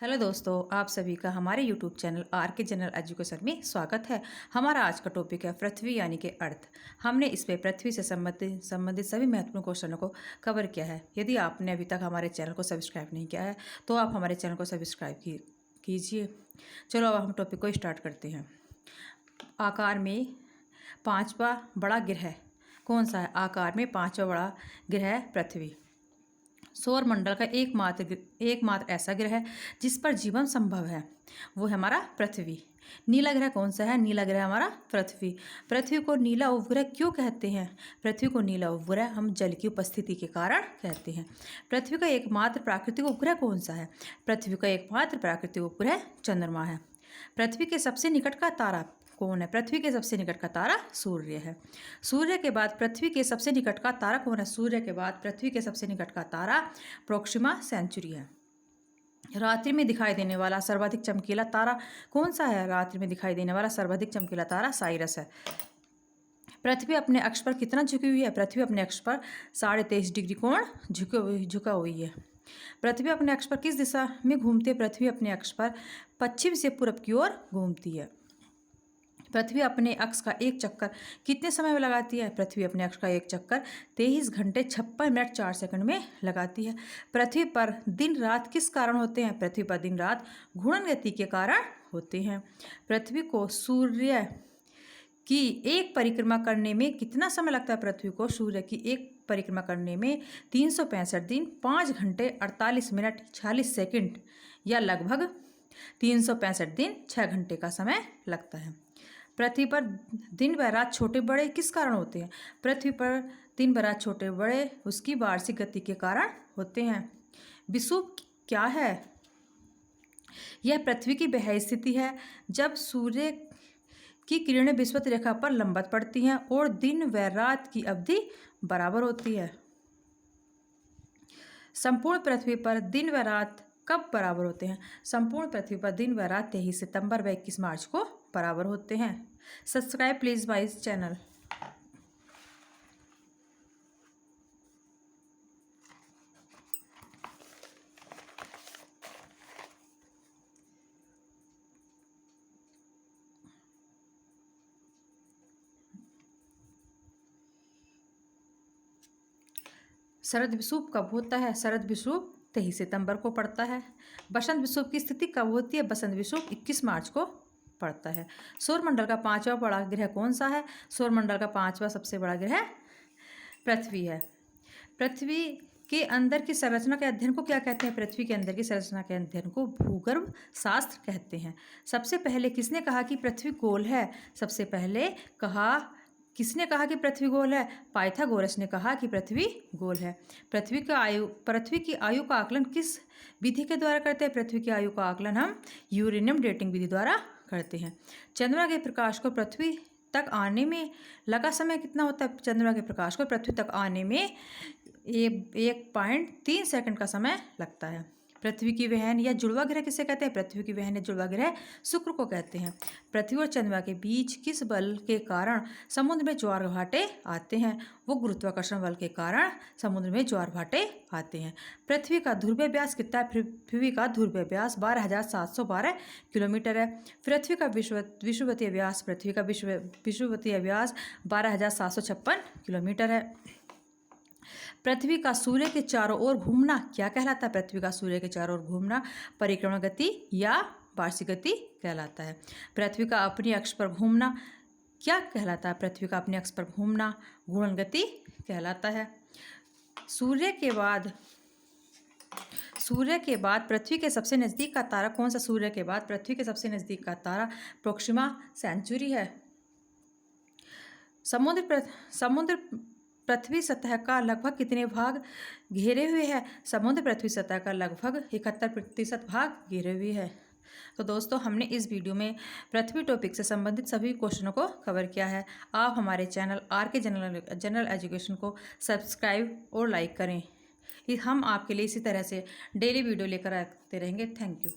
Hello दोस्तों, आप सभी का हमारे यूट्यूब चैनल आर के जनरल एजुकेशन में स्वागत है। हमारा आज का टॉपिक है पृथ्वी यानी कि अर्थ। हमने इस पे पृथ्वी से संबंधित सभी महत्वपूर्ण क्वेश्चनों को कवर किया है। यदि आपने अभी तक हमारे चैनल को सब्सक्राइब नहीं किया है तो आप हमारे चैनल को सब्सक्राइब कीजिए। चलो अब हम टॉपिक को स्टार्ट करते हैं। आकार में पाँचवा बड़ा ग्रह कौन सा है? आकार में पाँचवा बड़ा ग्रह पृथ्वी। सौर मंडल का एकमात्र ऐसा ग्रह है जिस पर जीवन संभव है, वो है हमारा पृथ्वी। नीला ग्रह कौन सा है? नीला ग्रह हमारा पृथ्वी। पृथ्वी को नीला उपग्रह क्यों कहते हैं? पृथ्वी को नीला उपग्रह हम जल की उपस्थिति के कारण कहते हैं। पृथ्वी का एकमात्र प्राकृतिक उपग्रह कौन सा है? पृथ्वी का एकमात्र प्राकृतिक उपग्रह चंद्रमा है। पृथ्वी के सबसे निकट का तारा कौन है? पृथ्वी के सबसे निकट का तारा सूर्य है। सूर्य के बाद पृथ्वी के सबसे निकट का तारा कौन है? सूर्य के बाद पृथ्वी के सबसे निकट का तारा प्रोक्सिमा सेंचुरी है। रात्रि में दिखाई देने वाला सर्वाधिक चमकीला तारा कौन सा है? रात्रि में दिखाई देने वाला सर्वाधिक चमकीला तारा साइरस है। पृथ्वी अपने अक्ष पर कितना झुकी हुई है? पृथ्वी अपने अक्ष पर 23.5 डिग्री कोण झुका हुई है। पृथ्वी अपने अक्ष पर किस दिशा में घूमती है? पृथ्वी अपने अक्ष पर पश्चिम से पूर्व की ओर घूमती है। पृथ्वी अपने अक्ष का एक चक्कर कितने समय में लगाती है? पृथ्वी अपने अक्ष का एक चक्कर 23 घंटे 56 मिनट 4 सेकंड में लगाती है। पृथ्वी पर दिन रात किस कारण होते हैं? पृथ्वी पर दिन रात घूर्णन गति के कारण होते हैं। पृथ्वी को सूर्य की एक परिक्रमा करने में कितना समय लगता है? पृथ्वी को सूर्य की एक परिक्रमा करने में 365 दिन 5 घंटे 48 मिनट 46 सेकंड या लगभग 365 दिन 6 घंटे का समय लगता है। पृथ्वी पर दिन व रात छोटे बड़े किस कारण होते हैं? पृथ्वी पर दिन व रात छोटे बड़े उसकी वार्षिक गति के कारण होते हैं। विषुव क्या है? यह पृथ्वी की वह स्थिति है जब सूर्य की किरणें विषुवत रेखा पर लंबवत पड़ती हैं और दिन व रात की अवधि बराबर होती है। संपूर्ण पृथ्वी पर दिन व रात कब बराबर होते हैं? संपूर्ण पृथ्वी पर दिन व रात 23 सितंबर व 21 मार्च को बराबर होते हैं। Subscribe please my channel. शरद विषुव कब होता है? शरद विषुव 23 सितंबर को पड़ता है। बसंत विषुव की स्थिति कब होती है? बसंत विषुव 21 मार्च को पड़ता है। सौरमंडल का पांचवा बड़ा ग्रह कौन सा है? सौरमंडल का पांचवा सबसे बड़ा ग्रह पृथ्वी है। पृथ्वी के अंदर की संरचना के अध्ययन को क्या कहते हैं? पृथ्वी के अंदर की संरचना के अध्ययन को भूगर्भ शास्त्र कहते हैं। सबसे पहले किसने कहा कि पृथ्वी गोल है? सबसे पहले किसने कहा कि पृथ्वी गोल है? पाइथागोरस ने कहा कि पृथ्वी गोल है। पृथ्वी की आयु का आकलन किस विधि के द्वारा करते हैं? पृथ्वी की आयु का आकलन हम यूरेनियम डेटिंग विधि द्वारा करते हैं। चंद्रमा के प्रकाश को पृथ्वी तक आने में लगा समय कितना होता है? चंद्रमा के प्रकाश को पृथ्वी तक आने में 1.3 सेकंड का समय लगता है। पृथ्वी की बहन या जुड़वा ग्रह किसे कहते हैं? पृथ्वी की बहन या जुड़वा ग्रह शुक्र को कहते हैं। पृथ्वी और चंद्रमा के बीच किस बल के कारण समुद्र में ज्वार भाटे आते हैं? वो गुरुत्वाकर्षण बल के कारण समुद्र में ज्वार भाटे आते हैं। पृथ्वी का ध्रुवीय व्यास कितना है? पृथ्वी का ध्रुवीय व्यास 12,712 किलोमीटर है। पृथ्वी का विषुवतीय व्यास 12,756 किलोमीटर है। पृथ्वी का सूर्य के चारों ओर घूमना क्या कहलाता है? पृथ्वी का सूर्य के चारों ओर घूमना परिक्रमा गति या वार्षिक गति कहलाता है। पृथ्वी का अपने अक्ष पर घूमना क्या कहलाता है? पृथ्वी का अपने अक्ष पर घूमना घूर्णन गति कहलाता है। सूर्य के बाद पृथ्वी के सबसे नज़दीक का तारा कौन सा? सूर्य के बाद पृथ्वी के सबसे नज़दीक का तारा प्रोक्सिमा सेंचुरी है। समुद्र पृथ्वी सतह का लगभग कितने भाग घेरे हुए है? समुद्र पृथ्वी सतह का लगभग 71% भाग घेरे हुए है। तो दोस्तों, हमने इस वीडियो में पृथ्वी टॉपिक से संबंधित सभी क्वेश्चनों को कवर किया है। आप हमारे चैनल आर के जनरल एजुकेशन को सब्सक्राइब और लाइक करें। हम आपके लिए इसी तरह से डेली वीडियो लेकर आते रहेंगे। Thank you.